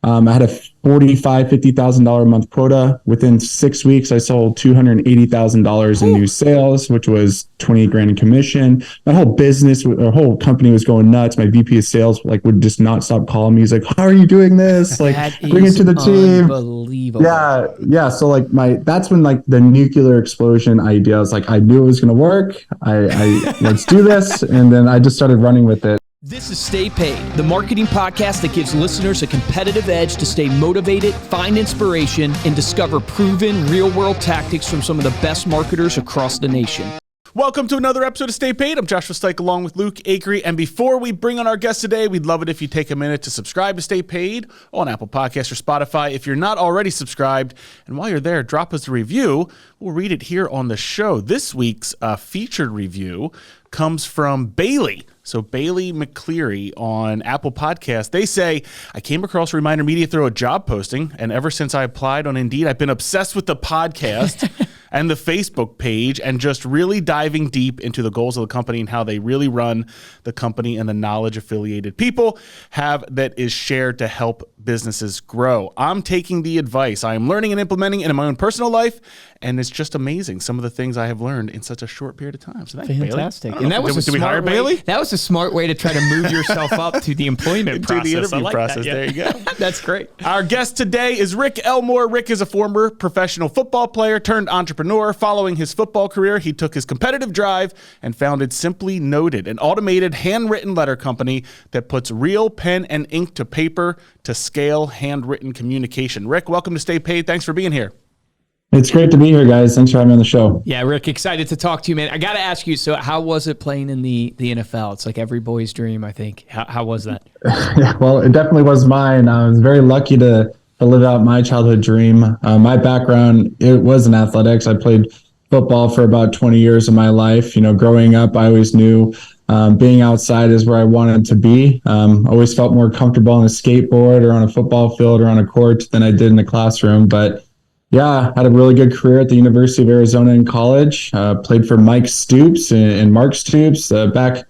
I had a $50,000 a month quota. Within 6 weeks, I sold $280,000 in new sales, which was 20 grand in commission. My whole business, our whole company was going nuts. My VP of sales would just not stop calling me. He's like, "How are you doing this? Bring it to the team." Unbelievable. Yeah. So that's when the nuclear explosion idea was I knew it was going to work. I let's do this, and then I just started running with it. This is Stay Paid, the marketing podcast that gives listeners a competitive edge to stay motivated, find inspiration, and discover proven real-world tactics from some of the best marketers across the nation. Welcome to another episode of Stay Paid. I'm Joshua Stike along with Luke Akery. And before we bring on our guest today, we'd love it if you take a minute to subscribe to Stay Paid on Apple Podcasts or Spotify. If you're not already subscribed, and while you're there, drop us a review. We'll read it here on the show. This week's featured review comes from Bailey. So Bailey McCleary on Apple Podcasts. They say, "I came across Reminder Media through a job posting, and ever since I applied on Indeed, I've been obsessed with the podcast and the Facebook page and just really diving deep into the goals of the company and how they really run the company and the knowledge affiliated people have that is shared to help businesses grow. I'm taking the advice I am learning and implementing it in my own personal life, and it's just amazing some of the things I have learned in such a short period of time." So thanks, fantastic. Bailey. And that was did we hire Bailey? That was a smart way to try to move yourself up to the employment process. To the interview process. That, yeah. There you go. That's great. Our guest today is Rick Elmore. Rick is a former professional football player turned entrepreneur. Following his football career, he took his competitive drive and founded Simply Noted, an automated handwritten letter company that puts real pen and ink to paper to scale handwritten communication. Rick, welcome to Stay Paid. Thanks for being here. It's great to be here, guys. Thanks for having me on the show. Yeah, Rick, excited to talk to you, man. I got to ask you, so how was it playing in the NFL? It's like every boy's dream, I think. How was that? Yeah, well, it definitely was mine. I was very lucky to live out my childhood dream. My background, it was in athletics. I played football for about 20 years of my life. Growing up, I always knew being outside is where I wanted to be. Always felt more comfortable on a skateboard or on a football field or on a court than I did in the classroom. But yeah, had a really good career at the University of Arizona in college. Played for Mike Stoops and Mark Stoops back,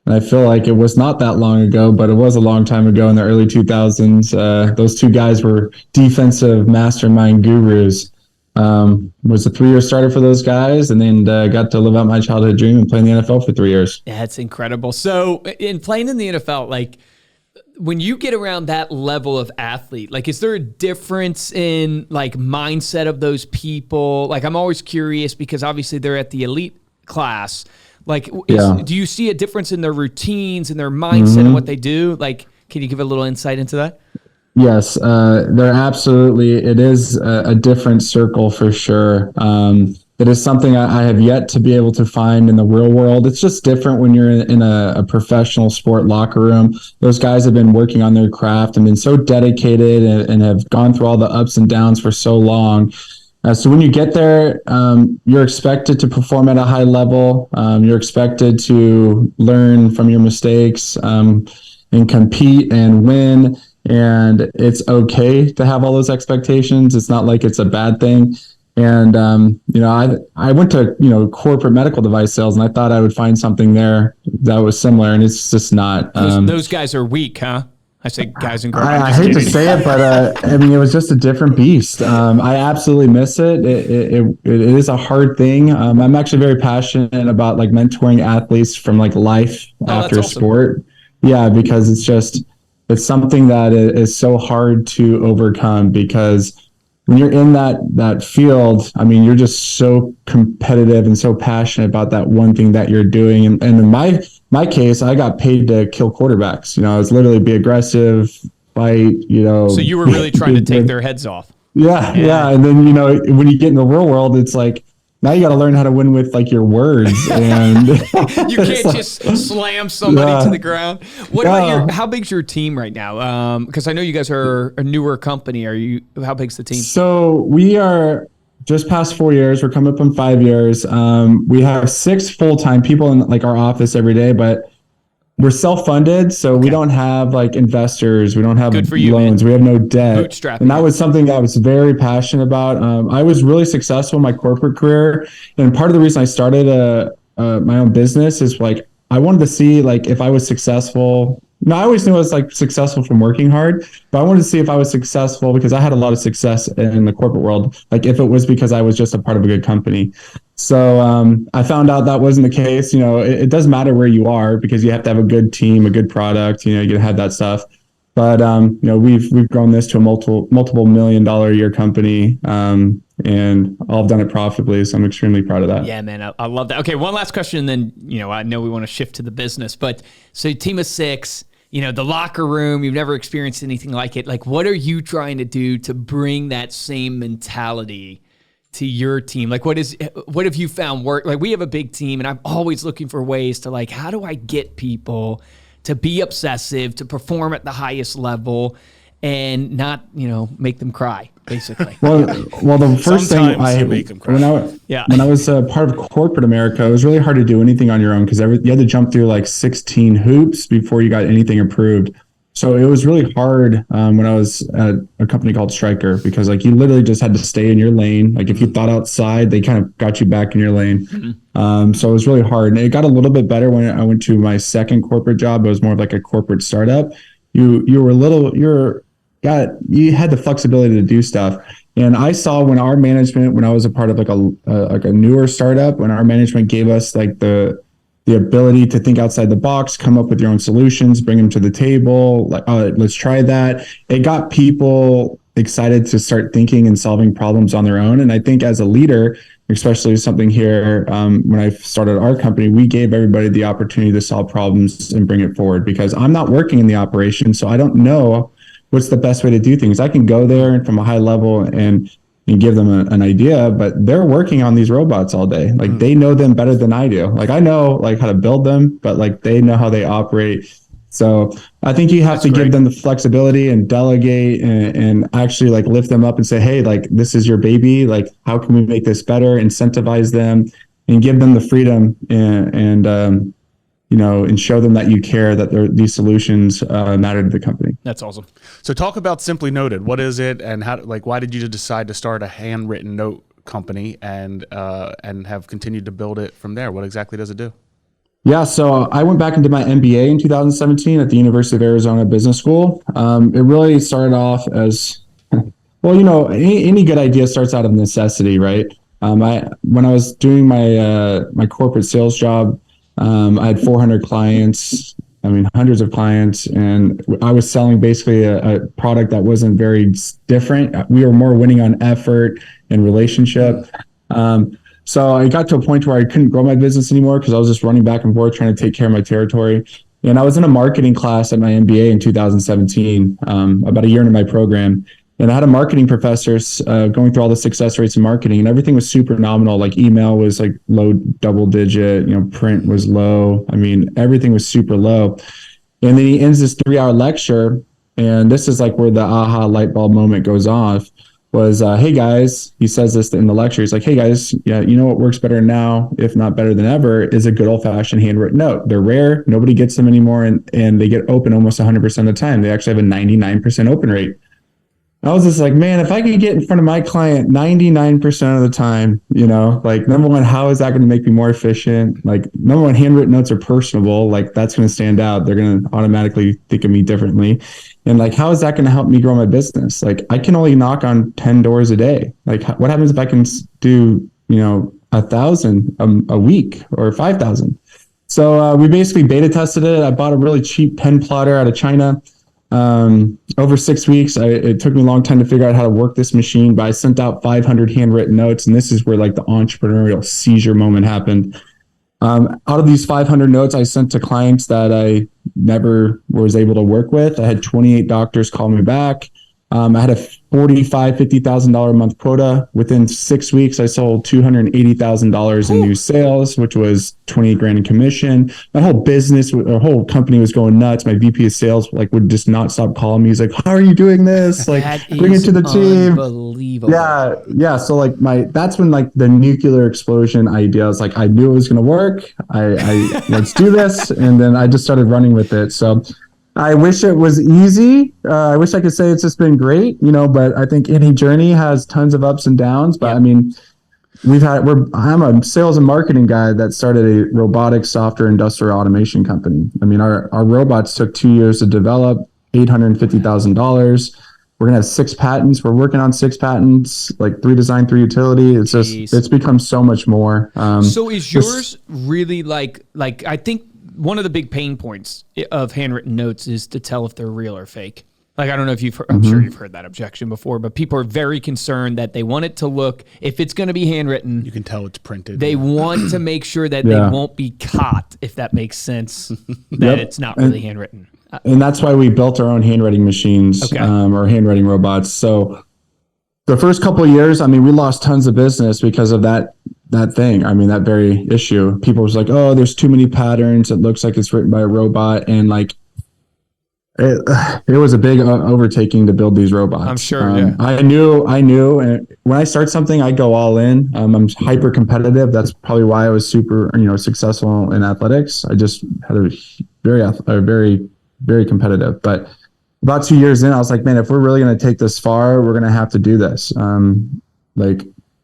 and I feel like it was not that long ago, but it was a long time ago in the early 2000s. Those two guys were defensive mastermind gurus. Was a 3-year starter for those guys, and then got to live out my childhood dream and play in the NFL for 3 years. Yeah, it's incredible. So in playing in the NFL, when you get around that level of athlete, is there a difference in mindset of those people? I'm always curious because obviously they're at the elite class. Do you see a difference in their routines and their mindset and what they do? Can you give a little insight into that? Yes, it is a different circle for sure. It is something I have yet to be able to find in the real world. It's just different when you're in a professional sport locker room. Those guys have been working on their craft and been so dedicated and have gone through all the ups and downs for so long. So when you get there, you're expected to perform at a high level. You're expected to learn from your mistakes and compete and win. And it's okay to have all those expectations. It's not like it's a bad thing. And, I went to, corporate medical device sales, and I thought I would find something there that was similar, and it's just not. Those guys are weak, huh? I say guys and girls. I hate to say it, but it was just a different beast. I absolutely miss it. It is a hard thing. I'm actually very passionate about mentoring athletes from life after awesome. sport. Yeah, because it's something that is so hard to overcome because when you're in that field, you're just so competitive and so passionate about that one thing that you're doing. And in my case, I got paid to kill quarterbacks. I was literally be aggressive, fight, So you were really trying to take their heads off. Yeah. And then, when you get in the real world, it's now you got to learn how to win with your words, and you can't just slam somebody to the ground. What about how big's your team right now? Because I know you guys are a newer company. How big's the team? So we are just past 4 years. We're coming up on 5 years. We have 6 full-time people in our office every day, but we're self-funded, so we don't have investors. We don't have loans. We have no debt. Bootstrapping. And that was something I was very passionate about. I was really successful in my corporate career, and part of the reason I started my own business is I wanted to see if I was successful I always knew I was like successful from working hard, but I wanted to see if I was successful because I had a lot of success in the corporate world. Like if it was because I was just a part of a good company. So I found out that wasn't the case. It doesn't matter where you are because you have to have a good team, a good product. You can have that stuff. But we've grown this to a multiple $1 million a year company, and I've done it profitably. So I'm extremely proud of that. Yeah, man, I love that. Okay, one last question, and then I know we want to shift to the business. But so team of 6, the locker room, you've never experienced anything like it. Like, what are you trying to do to bring that same mentality to your team? Like, what have you found work? Like, we have a big team, and I'm always looking for ways to like, how do I get people to be obsessive, to perform at the highest level, and not, make them cry, basically. Well, the first thing when I was part of corporate America, it was really hard to do anything on your own because you had to jump through like 16 hoops before you got anything approved. So it was really hard when I was at a company called Stryker because like you literally just had to stay in your lane. Like if you thought outside, they kind of got you back in your lane. So it was really hard. And it got a little bit better when I went to my second corporate job. It was more of like a corporate startup. You had the flexibility to do stuff. And I saw when I was a part of like a newer startup, when our management gave us like the ability to think outside the box, come up with your own solutions, bring them to the table. Like, let's try that. It got people excited to start thinking and solving problems on their own. And I think as a leader, especially something here, when I started our company, we gave everybody the opportunity to solve problems and bring it forward because I'm not working in the operation. So I don't know what's the best way to do things. I can go there and from a high level and give them an idea, but they're working on these robots all day. Like they know them better than I do. Like I know like how to build them, but like they know how they operate. So I think you have to give them the flexibility and delegate and actually like lift them up and say, hey, like this is your baby. Like how can we make this better? Incentivize them and give them the freedom and show them that you care, that these solutions matter to the company. That's awesome. So talk about Simply Noted. What is it, and why did you decide to start a handwritten note company and have continued to build it from there? What exactly does it do? Yeah, so I went back and did my MBA in 2017 at the University of Arizona Business School. It really started off as, well, any good idea starts out of necessity, right? When I was doing my corporate sales job, I had 400 clients, hundreds of clients, and I was selling basically a product that wasn't very different. We were more winning on effort and relationship. So I got to a point where I couldn't grow my business anymore because I was just running back and forth trying to take care of my territory. And I was in a marketing class at my MBA in 2017, about a year into my program. And I had a marketing professor going through all the success rates in marketing, and everything was super nominal. Like email was like low double digit, print was low. Everything was super low. And then he ends this 3-hour lecture, and this is like where the aha light bulb moment goes off. Was hey guys, he says this in the lecture. He's like, hey guys, yeah, you know what works better now, if not better than ever, is a good old fashioned handwritten note. They're rare, nobody gets them anymore, and they get open almost 100% of the time. They actually have a 99% open rate. I was just like, man, if I could get in front of my client 99% of the time, like number one, how is that going to make me more efficient? Like number one, handwritten notes are personable. Like that's going to stand out. They're going to automatically think of me differently. And like, how is that going to help me grow my business? Like I can only knock on 10 doors a day. Like what happens if I can do, 1,000 a week or 5,000? So we basically beta tested it. I bought a really cheap pen plotter out of China. Over 6 weeks, it took me a long time to figure out how to work this machine, but I sent out 500 handwritten notes, and this is where like the entrepreneurial seizure moment happened. Out of these 500 notes I sent to clients that I never was able to work with, I had 28 doctors call me back. I had a $50,000 a month quota. Within 6 weeks, I sold $280,000 in new sales, which was 28 grand in commission. My whole business, our whole company was going nuts. My VP of sales would just not stop calling me. He's like, "How are you doing this? Like, bring it to the team." Unbelievable. Yeah. So that's when the nuclear explosion idea. I was like, I knew it was going to work. I let's do this, and then I just started running with it. So. I wish it was easy. I wish I could say it's just been great, but I think any journey has tons of ups and downs. But I'm a sales and marketing guy that started a robotic software industrial automation company. I mean, our robots took 2 years to develop, $850,000. We're going to have 6 patents. We're working on 6 patents, like 3 design, 3 utility. It's become so much more. So is yours really like I think one of the big pain points of handwritten notes is to tell if they're real or fake. Like, I don't know if I'm sure you've heard that objection before, but people are very concerned that they want it to look, if it's going to be handwritten, you can tell it's printed. They want to make sure that they won't be caught, if that makes sense, that it's not really handwritten. And that's why we built our own handwriting machines, or handwriting robots. So the first couple of years, I mean, we lost tons of business because of that thing. I mean, that very issue. People was like, oh, there's too many patterns. It looks like it's written by a robot. And like, it was a big overtaking to build these robots. I'm sure. I knew. And when I start something, I go all in. I'm hyper competitive. That's probably why I was super, successful in athletics. I just had a very competitive. But about 2 years in, I was like, man, if we're really going to take this far, we're going to have to do this.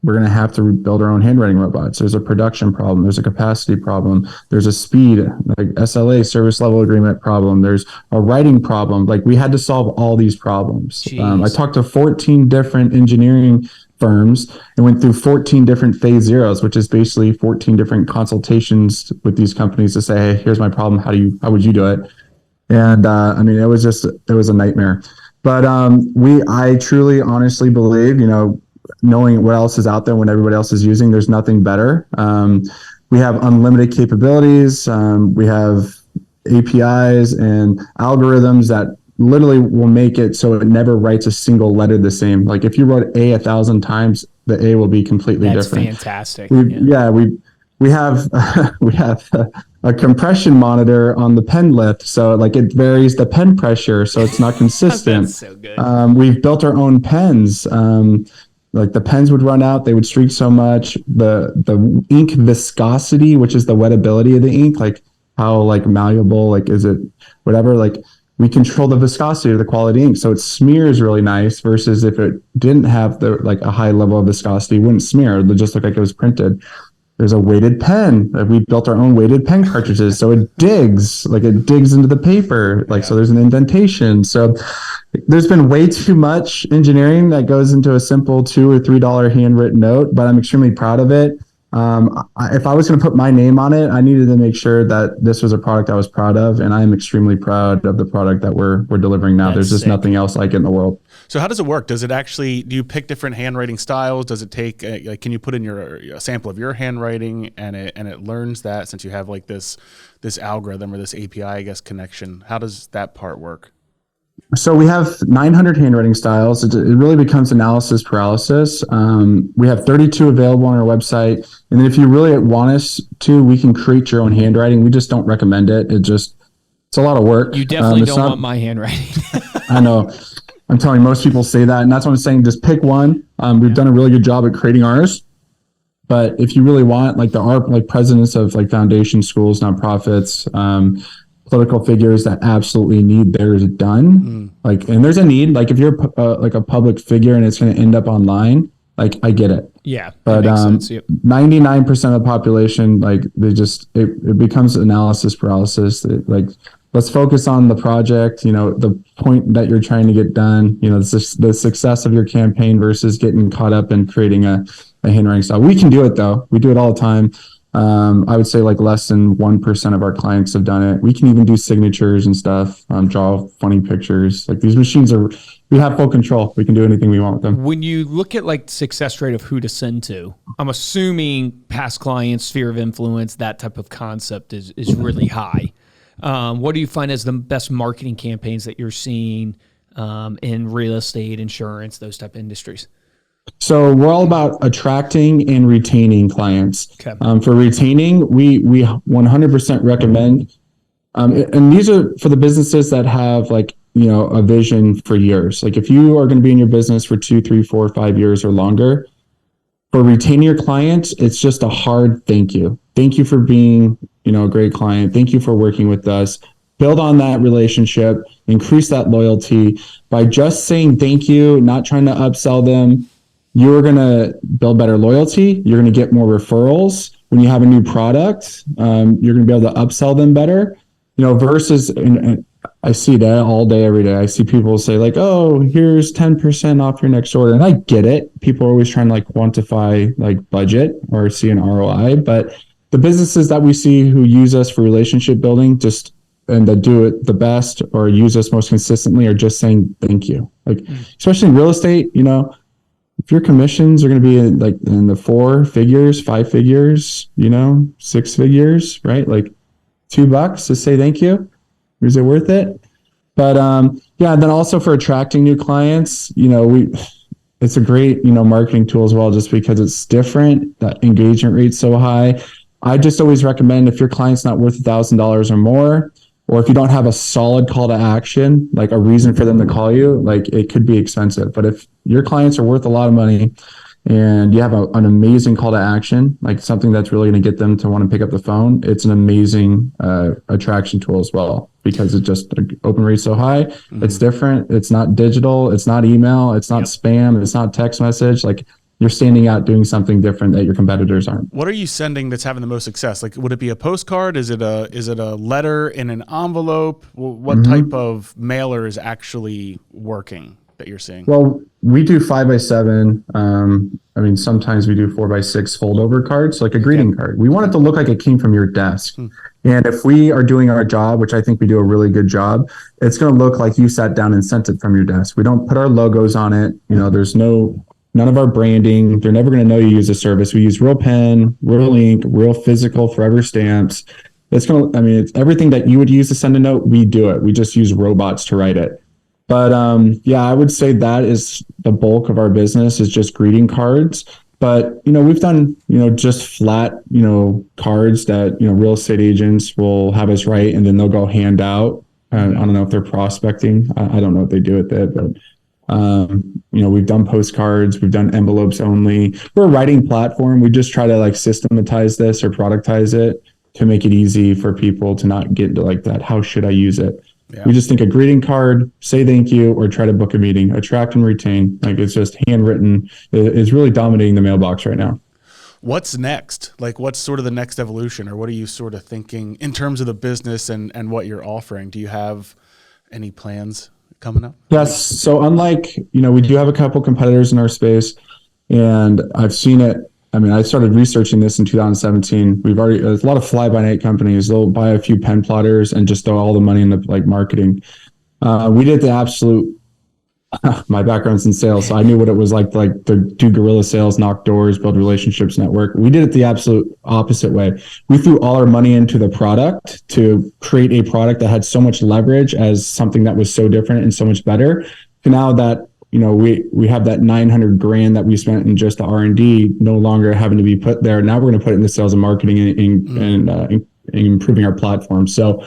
We're going to have to build our own handwriting robots. There's a production problem. There's a capacity problem. There's a speed, like SLA, service level agreement problem. There's a writing problem. Like, we had to solve all these problems. I talked to 14 different engineering firms and went through 14 different phase zeros, which is basically 14 different consultations with these companies to say, hey, here's my problem. How would you do it? And I mean, it was a nightmare. But I truly, honestly believe, knowing what else is out there when everybody else is using, there's nothing better. We have unlimited capabilities. We have APIs and algorithms that literally will make it so it never writes a single letter the same. Like, if you wrote A 1,000 times, the A will be completely different. That's fantastic. We have a compression monitor on the pen lift, so like it varies the pen pressure, so it's not consistent. That's so good. We've built our own pens. Like, the pens would run out, they would streak so much. The ink viscosity, which is the wettability of the ink, like how like malleable, like is it whatever, like we control the viscosity of the quality ink, so it smears really nice. Versus if it didn't have a high level of viscosity, it wouldn't smear. It would just look like it was printed. There's a weighted pen. We built our own weighted pen cartridges, so it digs into the paper. So there's an indentation. So there's been way too much engineering that goes into a simple $2 or $3 handwritten note, but I'm extremely proud of it. If I was going to put my name on it, I needed to make sure that this was a product I was proud of, and I am extremely proud of the product that we're delivering now. There's just nothing else like it in the world. So how does it work? Do you pick different handwriting styles? Does it take, can you put in a sample of your handwriting and it learns that, since you have like this algorithm or this API, I guess, connection? How does that part work? So we have 900 handwriting styles. It really becomes analysis paralysis. We have 32 available on our website. And then if you really want us to, we can create your own handwriting. We just don't recommend it. It's a lot of work. You definitely don't want my handwriting. I know. I'm telling you, most people say that. And that's what I'm saying. Just pick one. We've done a really good job at creating ours. But if you really want, like presidents of like foundation schools, nonprofits, political figures that absolutely need theirs done. And there's a need, like if you're like a public figure and it's going to end up online, like I get it. Yeah. But 99% of the population, like it becomes analysis paralysis. Let's focus on the project, the point that you're trying to get done, the success of your campaign versus getting caught up in creating a handwriting style. We can do it though. We do it all the time. I would say like less than 1% of our clients have done it. We can even do signatures and stuff, draw funny pictures. Like, these machines we have full control. We can do anything we want with them. When you look at like success rate of who to send to, I'm assuming past clients, sphere of influence, that type of concept is really high. What do you find as the best marketing campaigns that you're seeing in real estate, insurance, those type of industries? So we're all about attracting and retaining clients. Okay. For retaining, we 100% recommend, and these are for the businesses that have a vision for years. Like, if you are going to be in your business for 2, 3, 4, 5 years or longer, for retaining your clients, it's just a hard thank you. Thank you for being, a great client. Thank you for working with us. Build on that relationship, increase that loyalty by just saying thank you, not trying to upsell them. you're going to build better loyalty. You're going to get more referrals. When you have a new product, you're going to be able to upsell them better, versus, and I see that all day, every day. I see people say like, oh, here's 10% off your next order. And I get it. People are always trying to like quantify like budget or see an ROI, but the businesses that we see who use us for relationship building and that do it the best or use us most consistently are just saying thank you. Like, especially in real estate, if your commissions are going to be in the 4 figures, 5 figures, 6 figures, right? Like $2 to say thank you. Is it worth it? But and then also for attracting new clients, it's a great, marketing tool as well, just because it's different. That engagement rate's so high. I just always recommend, if your client's not worth $1,000 or more, or if you don't have a solid call to action, like a reason for them to call you, like it could be expensive. But if your clients are worth a lot of money and you have an amazing call to action, like something that's really going to get them to want to pick up the phone, it's an amazing attraction tool as well, because it just open rate so high. It's different. It's not digital. It's not email. It's not spam. It's not text message. Like, you're standing out doing something different that your competitors aren't. What are you sending that's having the most success? Like, would it be a postcard? Is it a letter in an envelope? What type of mailer is actually working that you're seeing? Well, we do 5x7. Sometimes we do 4x6 foldover cards, like a greeting card. We want it to look like it came from your desk. And if we are doing our job, which I think we do a really good job, it's going to look like you sat down and sent it from your desk. We don't put our logos on it. There's none of our branding. They're never going to know you use a service. We use real pen, real ink, real physical forever stamps. It's everything that you would use to send a note. We do it. We just use robots to write it. But I would say that is the bulk of our business, is just greeting cards. But, we've done, just flat, cards that, real estate agents will have us write, and then they'll go hand out. I don't know if they're prospecting. I don't know what they do with it, but we've done postcards, we've done envelopes only. We're a writing platform. We just try to like systematize this or productize it to make it easy for people to not get into like that. How should I use it? Yeah. We just think a greeting card, say thank you, or try to book a meeting, attract and retain. Like, it's just handwritten. It's really dominating the mailbox right now. What's next? Like, what's sort of the next evolution, or what are you sort of thinking in terms of the business and what you're offering? Do you have any plans coming up? Yes. So unlike, we do have a couple competitors in our space, and I've seen it. I started researching this in 2017. There's a lot of fly-by-night companies. They'll buy a few pen plotters and just throw all the money into like marketing. We did the absolute, my background's in sales, so I knew what it was like to do guerrilla sales, knock doors, build relationships, network. We did it the absolute opposite way. We threw all our money into the product to create a product that had so much leverage as something that was so different and so much better. And now that, we have that $900,000 that we spent in just the R&D no longer having to be put there. Now we're going to put it into sales and marketing and improving our platform. So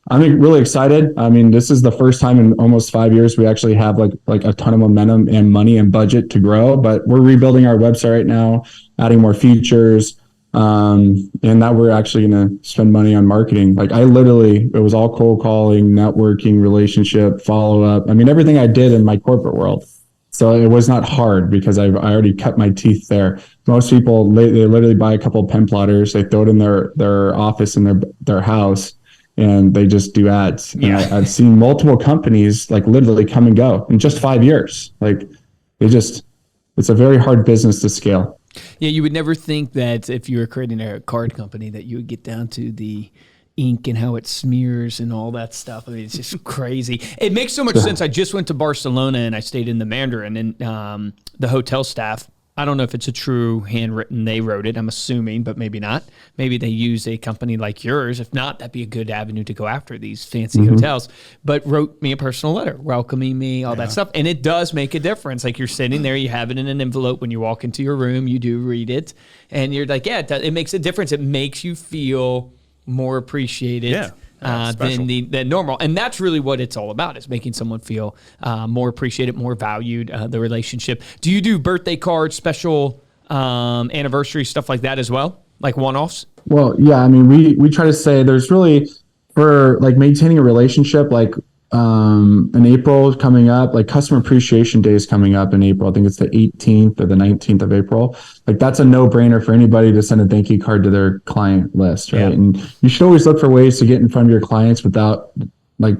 I'm really excited. This is the first time in almost 5 years we actually have like a ton of momentum and money and budget to grow, but we're rebuilding our website right now, adding more features. And now we're actually going to spend money on marketing. It was all cold calling, networking, relationship, follow up. Everything I did in my corporate world. So it was not hard because I already cut my teeth there. Most people, they literally buy a couple of pen plotters, they throw it in their office in their house, and they just do ads. Yeah. And I've seen multiple companies like literally come and go in just 5 years. It's a very hard business to scale. Yeah, you would never think that if you were creating a card company that you would get down to the ink and how it smears and all that stuff. It's just crazy. It makes so much sense. I just went to Barcelona and I stayed in the Mandarin, and the hotel staff, I don't know if it's a true handwritten, they wrote it, I'm assuming, but maybe not. Maybe they use a company like yours. If not, that'd be a good avenue to go after these fancy hotels. But wrote me a personal letter, welcoming me, all that stuff. And it does make a difference. Like, you're sitting there, you have it in an envelope. When you walk into your room, you do read it. And you're like, it makes a difference. It makes you feel more appreciated. Than normal. And that's really what it's all about, is making someone feel more appreciated, more valued, the relationship. Do you do birthday cards, special anniversary, stuff like that as well? Like one-offs? Well, yeah, we try to say there's really, for like maintaining a relationship, like in April coming up, like Customer Appreciation Day is coming up in April. I think it's the 18th or the 19th of April. Like that's a no-brainer for anybody to send a thank you card to their client list, right? Yeah. And you should always look for ways to get in front of your clients without, like,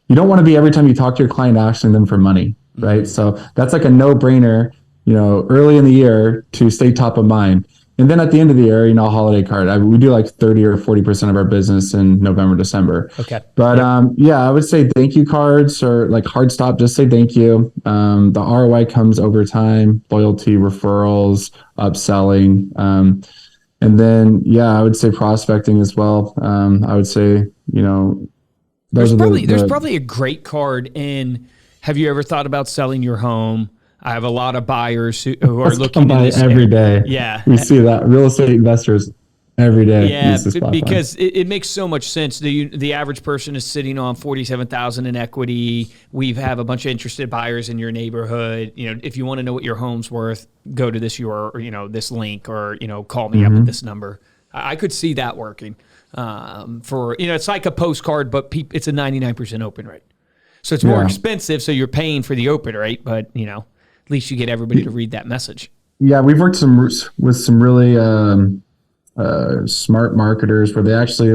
you don't want to be every time you talk to your client asking them for money, right? So that's like a no-brainer, early in the year to stay top of mind. And then at the end of the year, a holiday card. We do like 30 or 40% of our business in November, December. Okay. But I would say thank you cards or like hard stop, just say thank you. The ROI comes over time, loyalty, referrals, upselling. And then, I would say prospecting as well. I would say, there's probably a great card in, have you ever thought about selling your home? I have a lot of buyers who are looking by in this every day. Yeah. We see that real estate investors every day. Yeah, use this platform. because it makes so much sense. The average person is sitting on $47,000 in equity. We have a bunch of interested buyers in your neighborhood. If you want to know what your home's worth, go to this this link or call me up at this number. I could see that working. For it's like a postcard, but it's a 99% open rate. So it's more expensive. So you're paying for the open rate, but at least you get everybody to read that message. Yeah, we've worked with some really smart marketers where they actually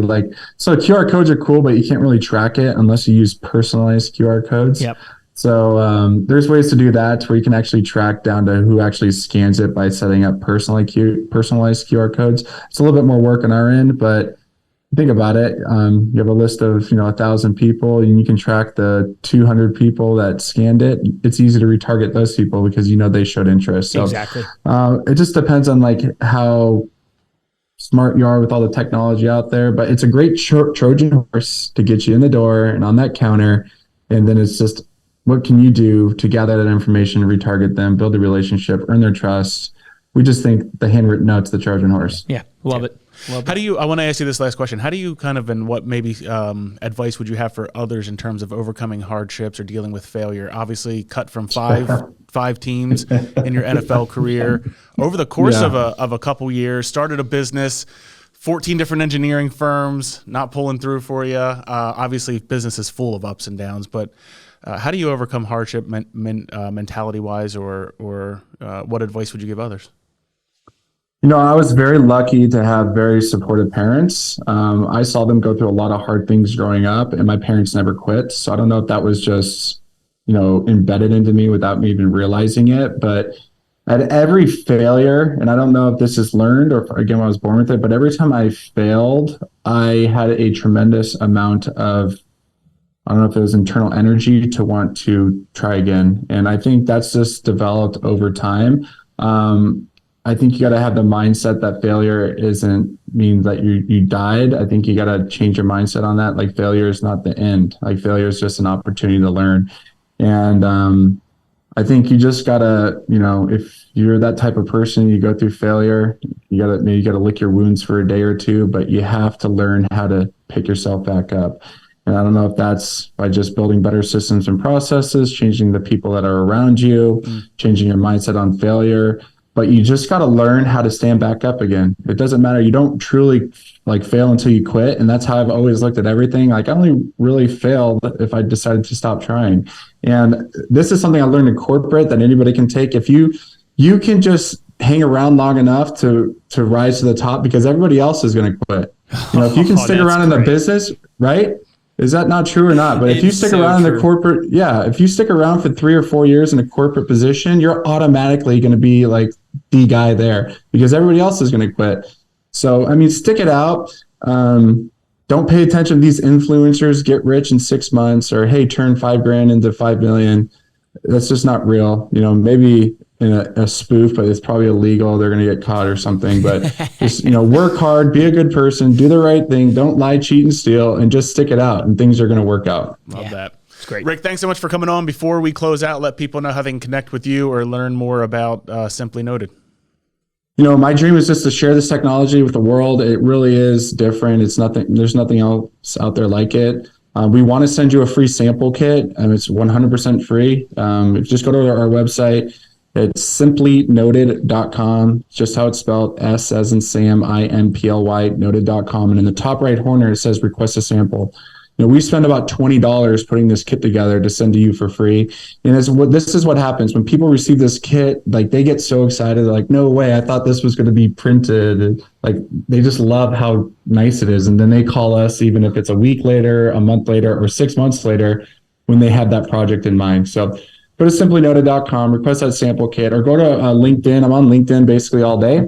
so QR codes are cool, but you can't really track it unless you use personalized QR codes. Yep. So there's ways to do that where you can actually track down to who actually scans it by setting up personalized QR codes. It's a little bit more work on our end, but think about it. You have a list of 1,000 people, and you can track the 200 people that scanned it. It's easy to retarget those people because they showed interest. So exactly. It just depends on how smart you are with all the technology out there. But it's a great Trojan horse to get you in the door and on that counter. And then it's just, what can you do to gather that information, retarget them, build a relationship, earn their trust? We just think the handwritten note's the Trojan horse. Yeah, love it. I want to ask you this last question. How do you and what maybe advice would you have for others in terms of overcoming hardships or dealing with failure? Obviously cut from five teams in your NFL career over the course of a couple years, started a business, 14 different engineering firms, not pulling through for you. Obviously business is full of ups and downs, but how do you overcome hardship mentality wise, or what advice would you give others? I was very lucky to have very supportive parents. I saw them go through a lot of hard things growing up, and my parents never quit. So I don't know if that was just, embedded into me without me even realizing it. But at every failure, and I don't know if this is learned or if, again, I was born with it, but every time I failed, I had a tremendous amount of, I don't know if it was internal energy to want to try again. And I think that's just developed over time. I think you got to have the mindset that failure isn't mean that you died. I think you got to change your mindset on that. Like failure is not the end. Like failure is just an opportunity to learn. And I think you just got to, if you're that type of person, you go through failure, you got to lick your wounds for a day or two, but you have to learn how to pick yourself back up. And I don't know if that's by just building better systems and processes, changing the people that are around you, changing your mindset on failure. But you just got to learn how to stand back up again. It doesn't matter. You don't truly fail until you quit. And that's how I've always looked at everything. I only really failed if I decided to stop trying. And this is something I learned in corporate that anybody can take. If you can just hang around long enough to rise to the top, because everybody else is going to quit. If you can stick around in the business, right? Is that not true or not? But if you stick around in the corporate, if you stick around for 3 or 4 years in a corporate position, you're automatically going to be the guy there because everybody else is going to quit. So, stick it out. Don't pay attention to these influencers get rich in 6 months or, hey, turn $5,000 into 5 million. That's just not real. Maybe in a spoof, but it's probably illegal. They're going to get caught or something. But just, work hard, be a good person, do the right thing. Don't lie, cheat, and steal, and just stick it out, and things are going to work out. Love that. It's great. Rick, thanks so much for coming on. Before we close out, let people know how they can connect with you or learn more about Simply Noted. My dream is just to share this technology with the world. It really is different. There's nothing else out there like it. We want to send you a free sample kit, and it's 100% free. Just go to our website. It's simplynoted.com, just how it's spelled, S as in Sam, INPLY, noted.com. And in the top right corner, it says request a sample. we spend about $20 putting this kit together to send to you for free. And this is what happens when people receive this kit. Like, they get so excited. They're like, no way, I thought this was going to be printed. Like, they just love how nice it is. And then they call us, even if it's a week later, a month later, or 6 months later, when they had that project in mind. So go to simplynoted.com, request that sample kit, or go to LinkedIn. I'm on LinkedIn basically all day.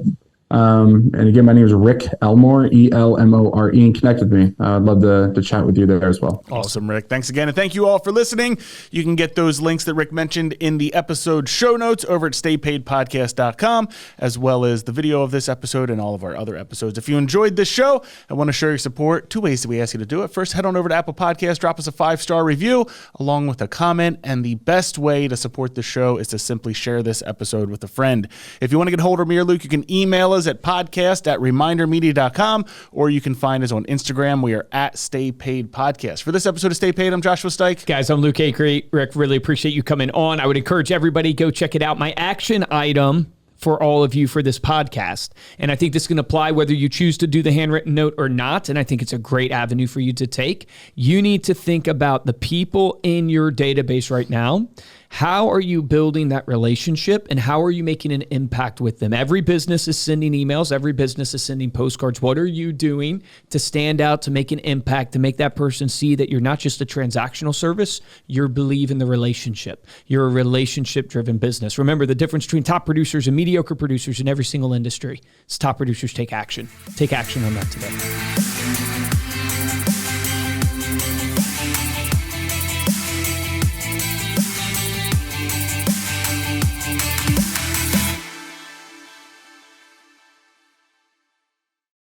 And again, my name is Rick Elmore, Elmore, and connect with me. I'd love to chat with you there as well. Awesome, Rick. Thanks again. And thank you all for listening. You can get those links that Rick mentioned in the episode show notes over at staypaidpodcast.com, as well as the video of this episode and all of our other episodes. If you enjoyed this show and want to show your support, 2 ways that we ask you to do it. First, head on over to Apple Podcasts, drop us a 5-star review along with a comment. And the best way to support the show is to simply share this episode with a friend. If you want to get a hold of me or Luke, you can email us at podcast@remindermedia.com, or you can find us on Instagram. We are at Stay Paid Podcast. For this episode of Stay Paid, I'm Joshua Stike. Guys, I'm Luke Acree. Rick, really appreciate you coming on. I would encourage everybody, go check it out. My action item for all of you for this podcast. And I think this can apply whether you choose to do the handwritten note or not. And I think it's a great avenue for you to take. You need to think about the people in your database right now. How are you building that relationship, and how are you making an impact with them? Every business is sending emails. Every business is sending postcards. What are you doing to stand out, to make an impact, to make that person see that you're not just a transactional service, you believe in the relationship. You're a relationship-driven business. Remember, the difference between top producers and mediocre producers in every single industry is top producers take action. Take action on that today.